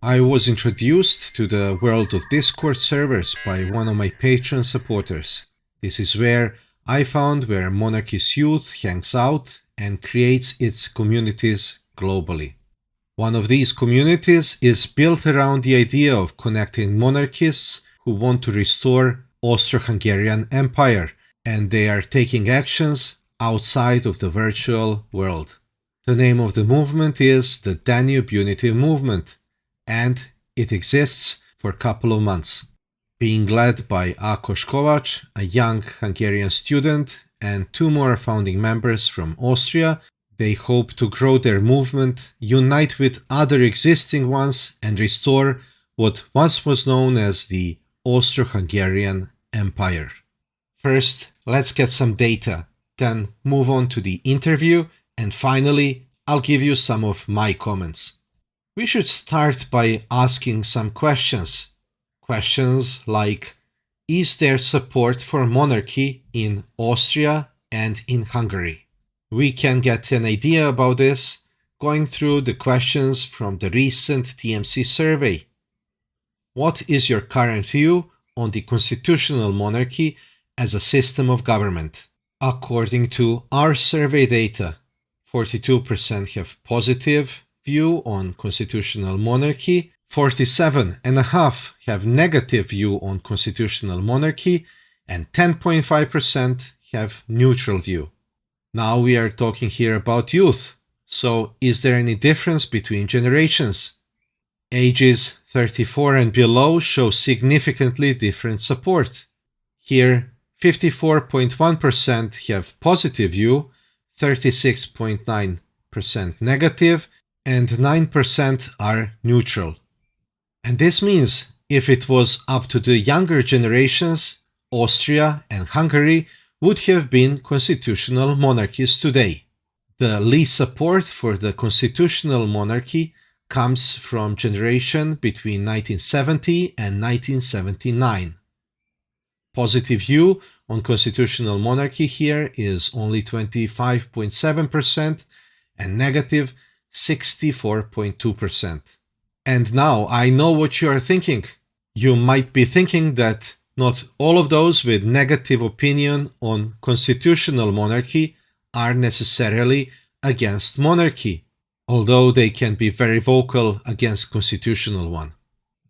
I was introduced to the world of Discord servers by one of my Patreon supporters. This is where I found where monarchist youth hangs out and creates its communities globally. One of these communities is built around the idea of connecting monarchists who want to restore Austro-Hungarian Empire, and they are taking actions outside of the virtual world. The name of the movement is the Danube Unity Movement, and it exists for a couple of months. Being led by Ákos Kovács, a young Hungarian student, and two more founding members from Austria, they hope to grow their movement, unite with other existing ones, and restore what once was known as the Austro-Hungarian Empire. First, let's get some data, then move on to the interview, and finally, I'll give you some of my comments. We should start by asking some questions. Questions like, is there support for monarchy in Austria and in Hungary? We can get an idea about this going through the questions from the recent TMC survey. What is your current view on the constitutional monarchy as a system of government? According to our survey data, 42% have positive view on constitutional monarchy, 47.5% have negative view on constitutional monarchy, and 10.5% have neutral view. Now we are talking here about youth. So is there any difference between generations? Ages 34 and below show significantly different support. Here, 54.1% have positive view, 36.9% negative, and 9% are neutral. And this means if it was up to the younger generations, Austria and Hungary would have been constitutional monarchies today. The least support for the constitutional monarchy comes from generation between 1970 and 1979. Positive view on constitutional monarchy here is only 25.7% and negative 64.2%. And now I know what you are thinking. You might be thinking that not all of those with negative opinion on constitutional monarchy are necessarily against monarchy, although they can be very vocal against constitutional one.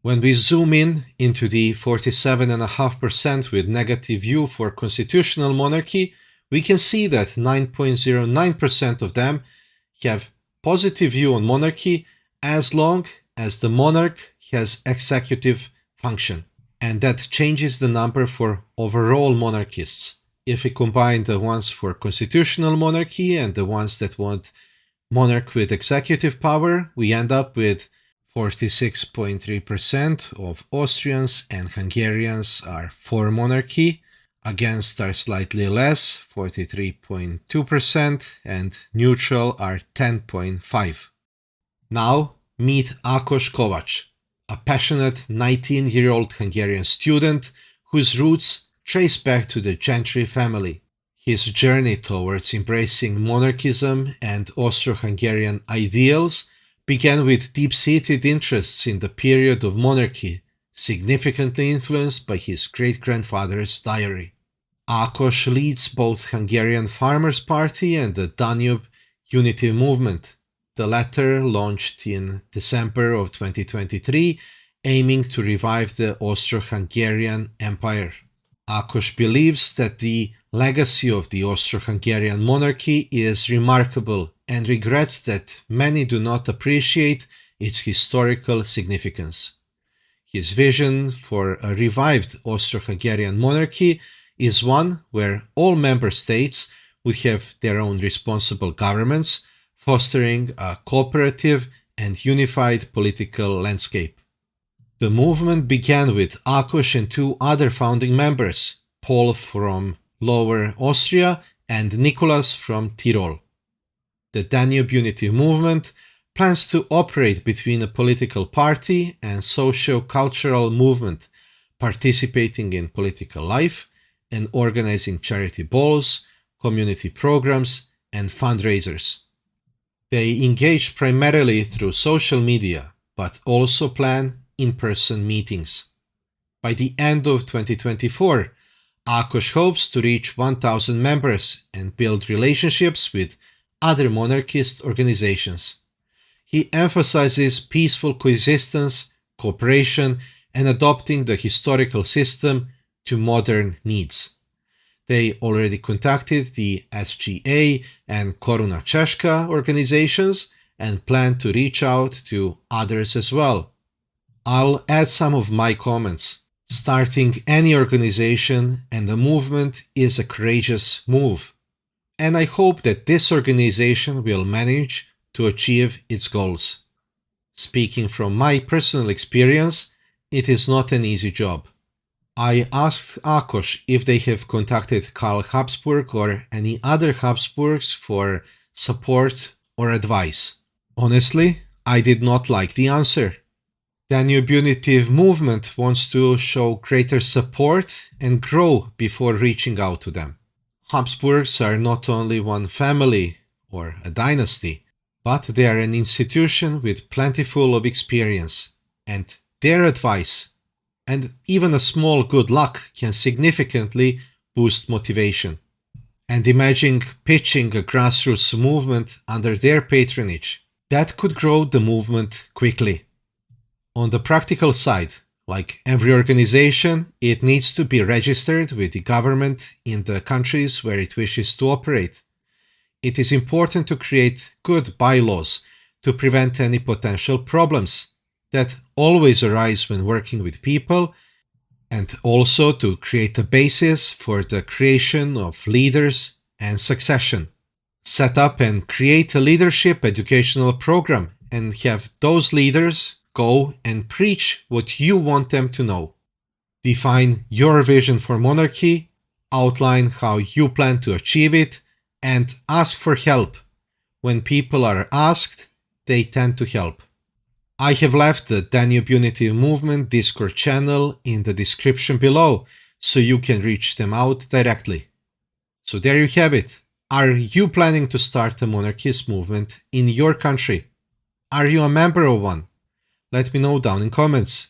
When we zoom in into the 47.5% with negative view for constitutional monarchy, we can see that 9.09% of them have positive view on monarchy as long as the monarch has executive function. And that changes the number for overall monarchists. If we combine the ones for constitutional monarchy and the ones that want monarch with executive power, we end up with 46.3% of Austrians and Hungarians are for monarchy, against are slightly less, 43.2%, and neutral are 10.5%. Now, meet Ákos Kovács, a passionate 19-year-old Hungarian student whose roots trace back to the gentry family. His journey towards embracing monarchism and Austro-Hungarian ideals began with deep-seated interests in the period of monarchy, significantly influenced by his great-grandfather's diary. Ákos leads both Hungarian Farmers' Party and the Danube Unity Movement, the latter launched in December of 2023, aiming to revive the Austro-Hungarian Empire. Ákos believes that the legacy of the Austro-Hungarian monarchy is remarkable and regrets that many do not appreciate its historical significance. His vision for a revived Austro-Hungarian monarchy is one where all member states would have their own responsible governments, fostering a cooperative and unified political landscape. The movement began with Ákos and two other founding members, Paul from Lower Austria and Nicholas from Tyrol. The Danube Unity Movement plans to operate between a political party and socio-cultural movement, participating in political life and organizing charity balls, community programs, and fundraisers. They engage primarily through social media, but also plan in-person meetings. By the end of 2024, Ákos hopes to reach 1,000 members and build relationships with other monarchist organizations. He emphasizes peaceful coexistence, cooperation, and adopting the historical system to modern needs. They already contacted the SGA and Koruna Češka organizations and plan to reach out to others as well. I'll add some of my comments. Starting any organization and a movement is a courageous move, and I hope that this organization will manage to achieve its goals. Speaking from my personal experience, it is not an easy job. I asked Ákos if they have contacted Karl Habsburg or any other Habsburgs for support or advice. Honestly, I did not like the answer. Danube Unitive movement wants to show greater support and grow before reaching out to them. Habsburgs are not only one family or a dynasty, but they are an institution with plentiful of experience, and their advice and even a small good luck can significantly boost motivation. And imagine pitching a grassroots movement under their patronage. That could grow the movement quickly. On the practical side, like every organization, it needs to be registered with the government in the countries where it wishes to operate. It is important to create good bylaws to prevent any potential problems that always arise when working with people, and also to create a basis for the creation of leaders and succession. Set up and create a leadership educational program and have those leaders go and preach what you want them to know. Define your vision for monarchy, outline how you plan to achieve it, and ask for help. When people are asked, they tend to help. I have left the Danube Unity Movement Discord channel in the description below, so you can reach them out directly. So there you have it. Are you planning to start a monarchist movement in your country? Are you a member of one? Let me know down in comments.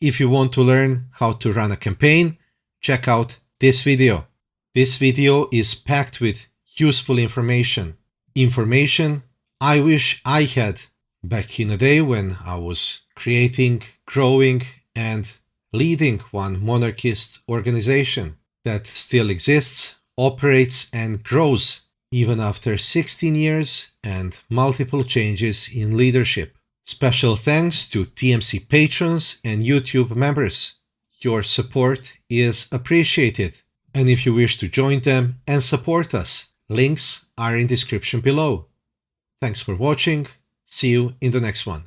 If you want to learn how to run a campaign, check out this video. This video is packed with useful information. Information I wish I had back in the day when I was creating, growing, and leading one monarchist organization that still exists, operates, and grows even after 16 years and multiple changes in leadership. Special thanks to TMC patrons and YouTube members. Your support is appreciated. And if you wish to join them and support us, links are in description below. Thanks for watching. See you in the next one.